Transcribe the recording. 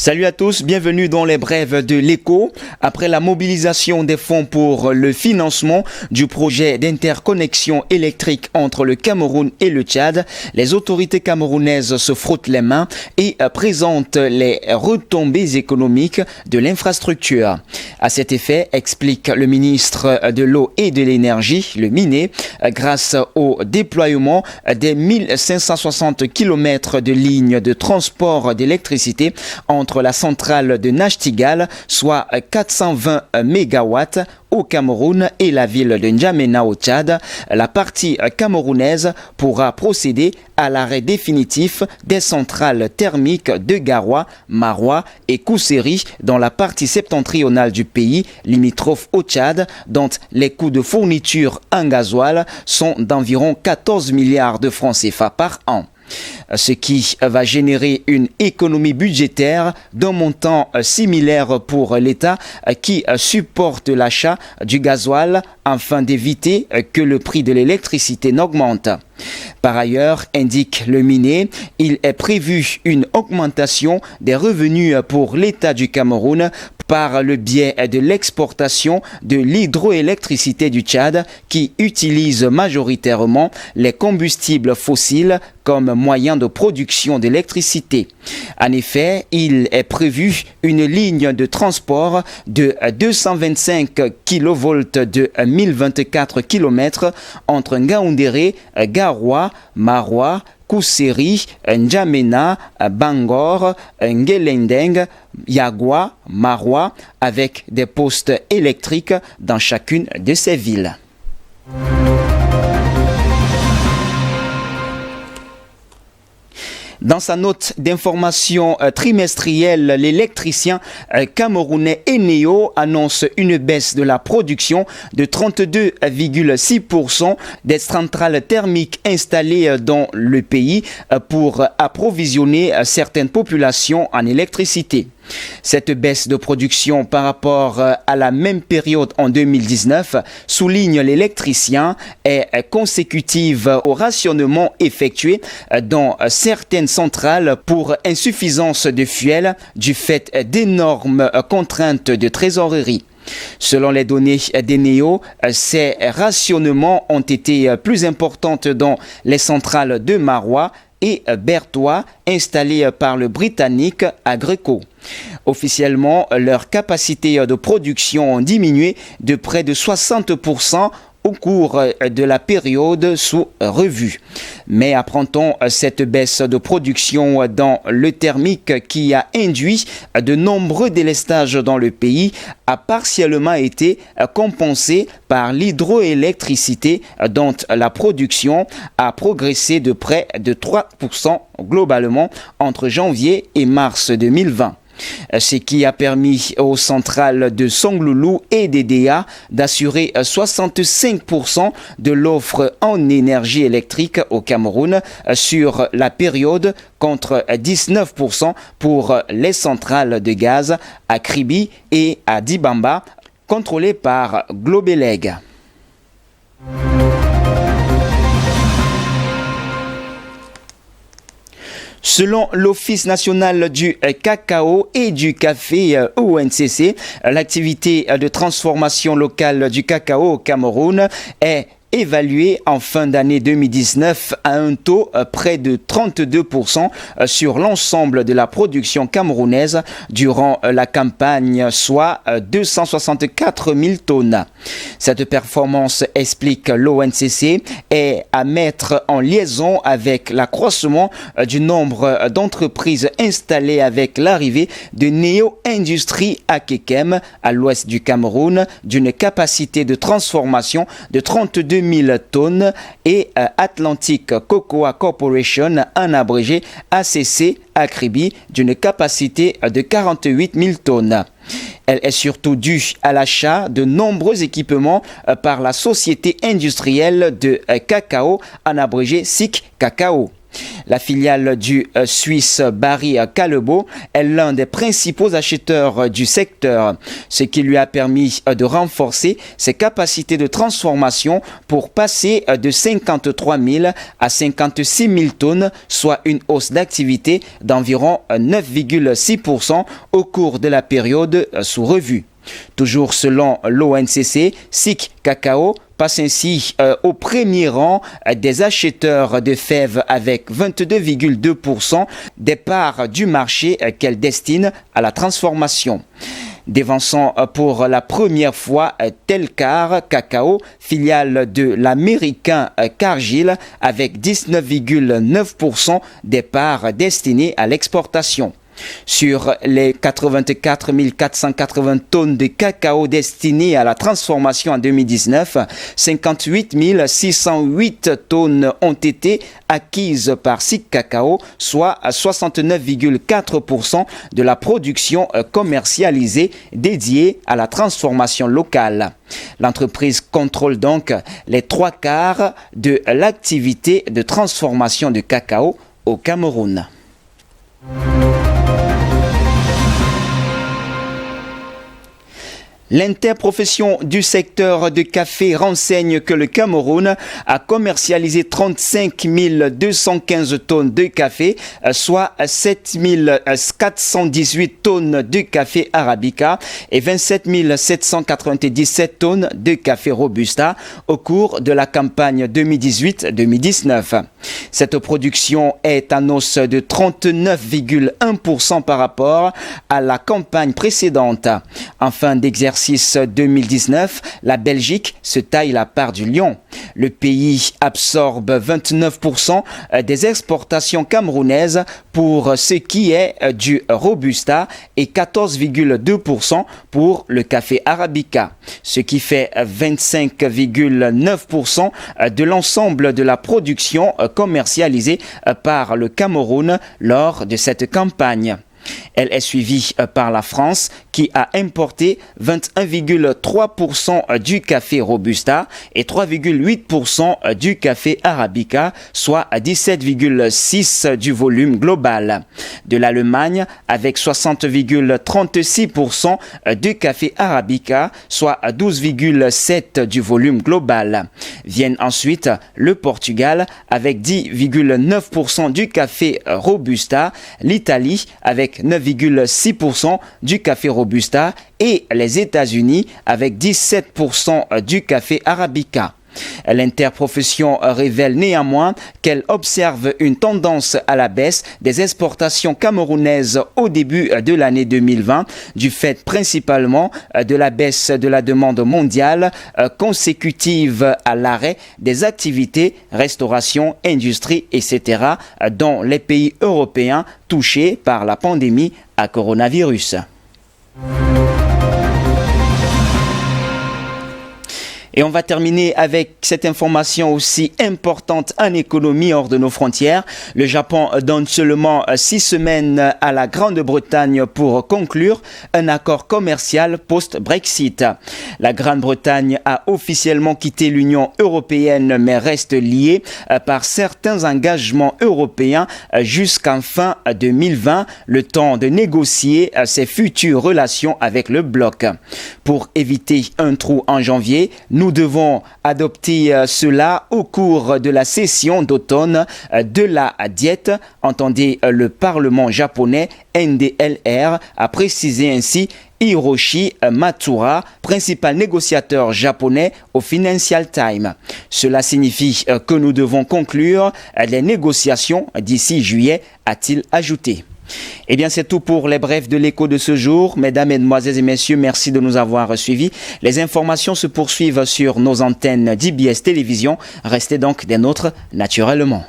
Salut à tous, bienvenue dans les brèves de l'Écho. Après la mobilisation des fonds pour le financement du projet d'interconnexion électrique entre le Cameroun et le Tchad, les autorités camerounaises se frottent les mains et présentent les retombées économiques de l'infrastructure. À cet effet, explique le ministre de l'Eau et de l'Énergie, le MINE, grâce au déploiement des 1560 km de lignes de transport d'électricité entre la centrale de Nachtigal, soit 420 MW au Cameroun et la ville de N'Djamena au Tchad, la partie camerounaise pourra procéder à l'arrêt définitif des centrales thermiques de Garoua, Maroua et Kousséri dans la partie septentrionale du pays, limitrophe au Tchad, dont les coûts de fourniture en gasoil sont d'environ 14 milliards de francs CFA par an. Ce qui va générer une économie budgétaire d'un montant similaire pour l'État qui supporte l'achat du gasoil afin d'éviter que le prix de l'électricité n'augmente. Par ailleurs, indique le MINE, il est prévu une augmentation des revenus pour l'État du Cameroun par le biais de l'exportation de l'hydroélectricité du Tchad qui utilise majoritairement les combustibles fossiles comme moyen de production d'électricité. En effet, il est prévu une ligne de transport de 225 kV de 1024 km entre Ngaoundéré, Garoua, Maroua, Kousséri, N'Djamena, Bangor, Ngelendeng, Yagua, Maroua, avec des postes électriques dans chacune de ces villes. Dans sa note d'information trimestrielle, l'électricien camerounais Eneo annonce une baisse de la production de 32,6% des centrales thermiques installées dans le pays pour approvisionner certaines populations en électricité. Cette baisse de production par rapport à la même période en 2019, souligne l'électricien, est consécutive au rationnement effectué dans certaines centrales pour insuffisance de fuel du fait d'énormes contraintes de trésorerie. Selon les données d'Eneo, ces rationnements ont été plus importants dans les centrales de Maroua et Bertois installés par le Britannique Aggreko. Officiellement, leur capacité de production ont diminué de près de 60% au cours de la période sous revue. Mais apprend-on cette baisse de production dans le thermique qui a induit de nombreux délestages dans le pays a partiellement été compensée par l'hydroélectricité dont la production a progressé de près de 3% globalement entre janvier et mars 2020. Ce qui a permis aux centrales de Songloulou et d'Edea d'assurer 65% de l'offre en énergie électrique au Cameroun sur la période contre 19% pour les centrales de gaz à Kribi et à Dibamba contrôlées par Globeleg. Selon l'Office national du cacao et du café ONCC, l'activité de transformation locale du cacao au Cameroun est évalué en fin d'année 2019 à un taux près de 32% sur l'ensemble de la production camerounaise durant la campagne, soit 264 000 tonnes. Cette performance, explique l'ONCC, est à mettre en liaison avec l'accroissement du nombre d'entreprises installées avec l'arrivée de Neo Industries à Kekem, à l'ouest du Cameroun, d'une capacité de transformation de 32 000 tonnes et Atlantic Cocoa Corporation, en abrégé ACC, à Kribi, d'une capacité de 48 000 tonnes. Elle est surtout due à l'achat de nombreux équipements par la société industrielle de cacao, en abrégé SIC Cacao. La filiale du Suisse Barry Callebaut est l'un des principaux acheteurs du secteur, ce qui lui a permis de renforcer ses capacités de transformation pour passer de 53 000 à 56 000 tonnes, soit une hausse d'activité d'environ 9,6% au cours de la période sous revue. Toujours selon l'ONCC, SIC Cacao passe ainsi au premier rang des acheteurs de fèves avec 22,2% des parts du marché qu'elle destine à la transformation. Dévançant pour la première fois Telcar Cacao, filiale de l'américain Cargill, avec 19,9% des parts destinées à l'exportation. Sur les 84 480 tonnes de cacao destinées à la transformation en 2019, 58 608 tonnes ont été acquises par SIC Cacao, soit 69,4% de la production commercialisée dédiée à la transformation locale. L'entreprise contrôle donc les 3/4 de l'activité de transformation de cacao au Cameroun. L'interprofession du secteur de café renseigne que le Cameroun a commercialisé 35 215 tonnes de café, soit 7 418 tonnes de café arabica et 27 797 tonnes de café robusta au cours de la campagne 2018-2019. Cette production est en hausse de 39,1% par rapport à la campagne précédente. En fin d'exercice 2019, la Belgique se taille la part du lion. Le pays absorbe 29% des exportations camerounaises pour ce qui est du Robusta et 14,2% pour le café Arabica, ce qui fait 25,9% de l'ensemble de la production commercialisée par le Cameroun lors de cette campagne. Elle est suivie par la France qui a importé 21,3% du café Robusta et 3,8% du café Arabica, soit 17,6% du volume global. De l'Allemagne avec 60,36% du café Arabica, soit 12,7% du volume global. Viennent ensuite le Portugal avec 10,9% du café Robusta, l'Italie avec 9,6% du café Robusta et les États-Unis avec 17% du café Arabica. L'interprofession révèle néanmoins qu'elle observe une tendance à la baisse des exportations camerounaises au début de l'année 2020, du fait principalement de la baisse de la demande mondiale consécutive à l'arrêt des activités, restauration, industrie, etc. dans les pays européens touchés par la pandémie à coronavirus. Et on va terminer avec cette information aussi importante en économie hors de nos frontières. Le Japon donne seulement 6 semaines à la Grande-Bretagne pour conclure un accord commercial post-Brexit. La Grande-Bretagne a officiellement quitté l'Union européenne mais reste liée par certains engagements européens jusqu'en fin 2020, le temps de négocier ses futures relations avec le bloc. Pour éviter un trou en janvier, nous devons adopter cela au cours de la session d'automne de la Diète, entendez le Parlement japonais NDLR, a précisé ainsi Hiroshi Matsuura, principal négociateur japonais au Financial Times. Cela signifie que nous devons conclure les négociations d'ici juillet, a-t-il ajouté. Eh bien, c'est tout pour les brefs de l'écho de ce jour. Mesdames, Mesdemoiselles et Messieurs, merci de nous avoir suivis. Les informations se poursuivent sur nos antennes d'IBS Télévision. Restez donc des nôtres naturellement.